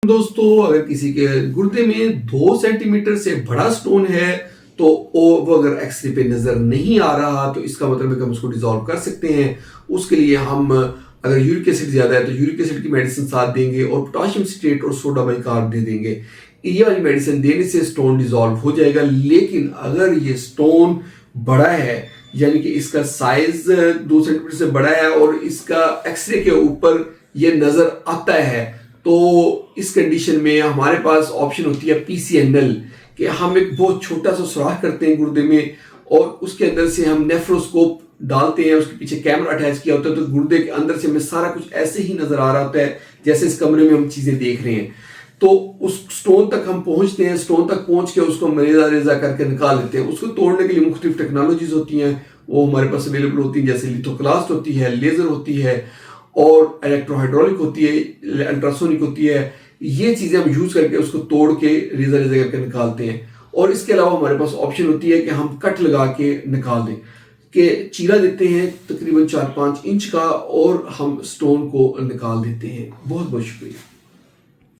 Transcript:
दोस्तों, अगर किसी के गुर्दे में 2 सेंटीमीटर से बड़ा स्टोन है तो वो अगर एक्सरे पे नजर नहीं आ रहा तो इसका मतलब है कि हम उसको डिसॉल्व कर सकते हैं। उसके लिए हम अगर यूरिक एसिड ज्यादा है तो यूरिक एसिड की मेडिसिन साथ देंगे और पोटाशियम सिट्रेट और सोडा बाइकार्ब दे देंगे। ये वाली मेडिसिन देने से स्टोन डिसॉल्व हो जाएगा। लेकिन अगर ये स्टोन बड़ा है, यानी कि इसका साइज 2 सेंटीमीटर से बड़ा है और इसका एक्सरे के ऊपर ये नजर आता है, तो इस कंडीशन में हमारे पास ऑप्शन होती है पीसीएनएल, कि हम एक बहुत छोटा सा सुराख करते हैं गुर्दे में और उसके अंदर से हम नेफ्रोस्कोप डालते हैं। उसके पीछे कैमरा अटैच किया होता है, तो गुर्दे के अंदर से हमें सारा कुछ ऐसे ही नजर आ रहा होता है जैसे इस कमरे में हम चीजें देख रहे हैं। तो उस स्टोन तक हम पहुंचते हैं, स्टोन तक पहुंच के उसको रेजा रेजा करके निकाल लेते हैं। उसको तोड़ने के लिए मुख्तलिफ टेक्नोलॉजीज होती हैं, वो हमारे पास अवेलेबल होती हैं, जैसे लिथोक्लास्ट होती है, लेजर होती है और इलेक्ट्रोहाइड्रोलिक होती है, अल्ट्रासोनिक होती है। ये चीजें हम यूज करके उसको तोड़ के रेजा रेजा करके निकालते हैं। और इसके अलावा हमारे पास ऑप्शन होती है कि हम कट लगा के निकाल दें, कि चीरा देते हैं तकरीबन 4-5 इंच का और हम स्टोन को निकाल देते हैं। बहुत बहुत शुक्रिया।